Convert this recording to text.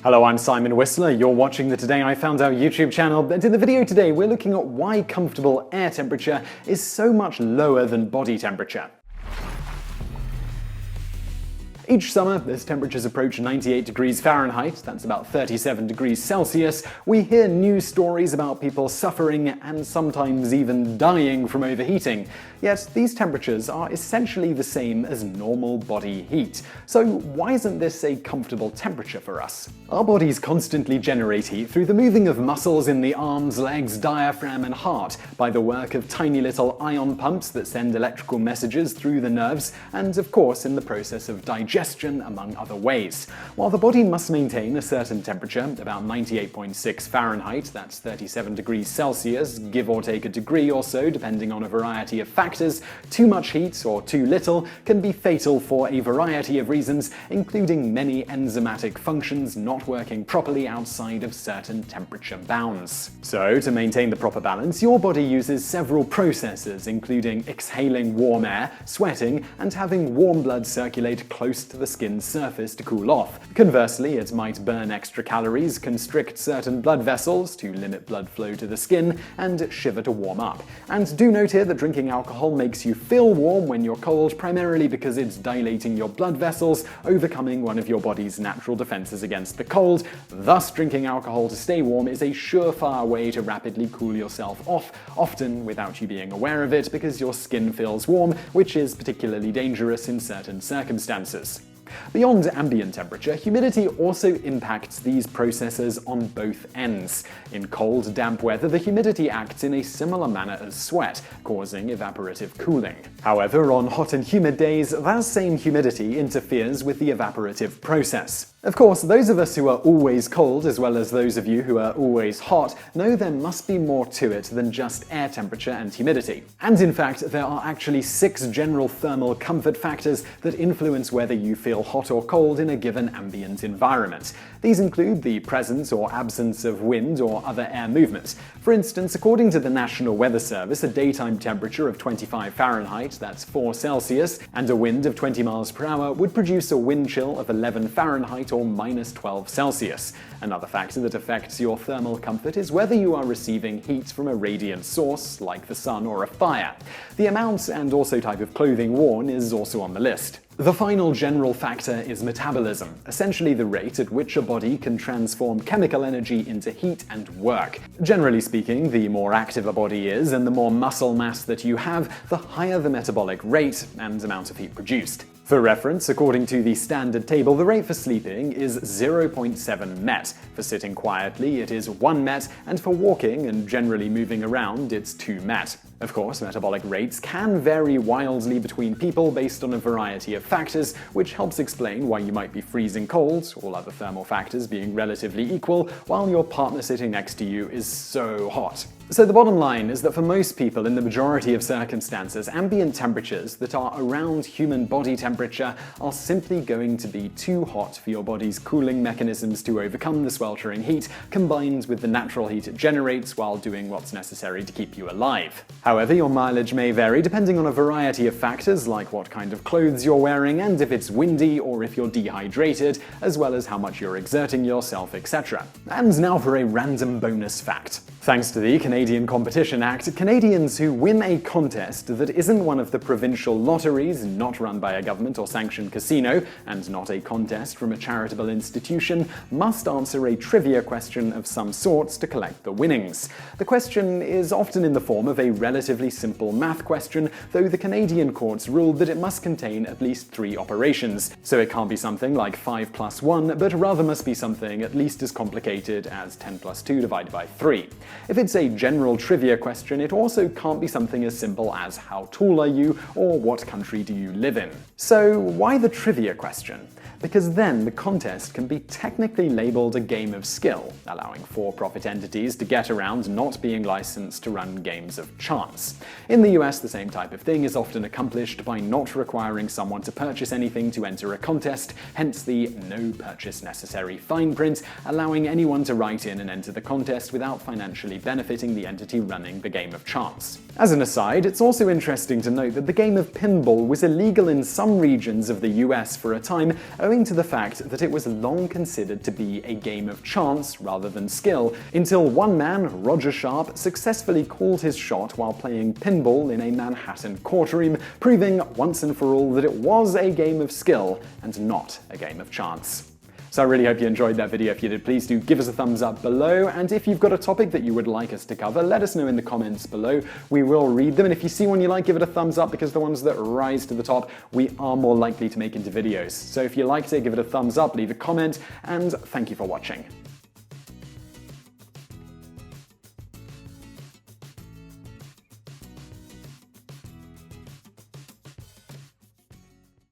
Hello, I'm Simon Whistler. You're watching the Today I Found Out YouTube channel, and in the video today we're looking at why comfortable air temperature is so much lower than body temperature. Each summer, as temperatures approach 98 degrees Fahrenheit, that's about 37 degrees Celsius, we hear news stories about people suffering and sometimes even dying from overheating. Yet these temperatures are essentially the same as normal body heat. So why isn't this a comfortable temperature for us? Our bodies constantly generate heat through the moving of muscles in the arms, legs, diaphragm, and heart, by the work of tiny little ion pumps that send electrical messages through the nerves, and of course in the process of digestion, among other ways. While the body must maintain a certain temperature, about 98.6 Fahrenheit, that's 37 degrees Celsius, give or take a degree or so depending on a variety of factors, too much heat or too little can be fatal for a variety of reasons, including many enzymatic functions not working properly outside of certain temperature bounds. So, to maintain the proper balance, your body uses several processes, including exhaling warm air, sweating, and having warm blood circulate close to the skin's surface to cool off. Conversely, it might burn extra calories, constrict certain blood vessels to limit blood flow to the skin, and shiver to warm up. And do note here that drinking alcohol makes you feel warm when you're cold, primarily because it's dilating your blood vessels, overcoming one of your body's natural defenses against the cold. Thus, drinking alcohol to stay warm is a surefire way to rapidly cool yourself off, often without you being aware of it because your skin feels warm, which is particularly dangerous in certain circumstances. Beyond ambient temperature, humidity also impacts these processes on both ends. In cold, damp weather, the humidity acts in a similar manner as sweat, causing evaporative cooling. However, on hot and humid days, that same humidity interferes with the evaporative process. Of course, those of us who are always cold, as well as those of you who are always hot, know there must be more to it than just air temperature and humidity. And in fact, there are actually 6 general thermal comfort factors that influence whether you feel hot or cold in a given ambient environment. These include the presence or absence of wind or other air movement. For instance, according to the National Weather Service, a daytime temperature of 25 Fahrenheit, that's 4 Celsius, and a wind of 20 miles per hour would produce a wind chill of 11 Fahrenheit or minus 12 Celsius. Another factor that affects your thermal comfort is whether you are receiving heat from a radiant source, like the sun or a fire. The amount and also type of clothing worn is also on the list. The final general factor is metabolism, essentially the rate at which a body can transform chemical energy into heat and work. Generally speaking, the more active a body is and the more muscle mass that you have, the higher the metabolic rate and amount of heat produced. For reference, according to the standard table, the rate for sleeping is 0.7 Met. For sitting quietly, it is 1 Met, and for walking and generally moving around, it's 2 Met. Of course, metabolic rates can vary wildly between people based on a variety of factors, which helps explain why you might be freezing cold, all other thermal factors being relatively equal, while your partner sitting next to you is so hot. So the bottom line is that for most people, in the majority of circumstances, ambient temperatures that are around human body temperature are simply going to be too hot for your body's cooling mechanisms to overcome the sweltering heat, combined with the natural heat it generates while doing what's necessary to keep you alive. However, your mileage may vary depending on a variety of factors like what kind of clothes you're wearing and if it's windy or if you're dehydrated, as well as how much you're exerting yourself, etc. And now for a random bonus fact. Thanks to the Canadian Competition Act, Canadians who win a contest that isn't one of the provincial lotteries, not run by a government or sanctioned casino, and not a contest from a charitable institution, must answer a trivia question of some sorts to collect the winnings. The question is often in the form of a relatively simple math question, though the Canadian courts ruled that it must contain at least 3 operations. So it can't be something like 5 plus 1, but rather must be something at least as complicated as 10 plus 2 divided by 3. If it's a general trivia question, it also can't be something as simple as how tall are you or what country do you live in. So why the trivia question? Because then the contest can be technically labeled a game of skill, allowing for-profit entities to get around not being licensed to run games of chance. In the US, the same type of thing is often accomplished by not requiring someone to purchase anything to enter a contest, hence the no purchase necessary fine print, allowing anyone to write in and enter the contest without financially benefiting the entity running the game of chance. As an aside, it's also interesting to note that the game of pinball was illegal in some regions of the US for a time, owing to the fact that it was long considered to be a game of chance rather than skill, until one man, Roger Sharp, successfully called his shot while playing pinball in a Manhattan courtroom, proving once and for all that it was a game of skill and not a game of chance. So I really hope you enjoyed that video. If you did, please do give us a thumbs up below, and if you've got a topic that you would like us to cover, let us know in the comments below. We will read them, and if you see one you like, give it a thumbs up, because the ones that rise to the top, we are more likely to make into videos. So if you liked it, give it a thumbs up, leave a comment, and thank you for watching.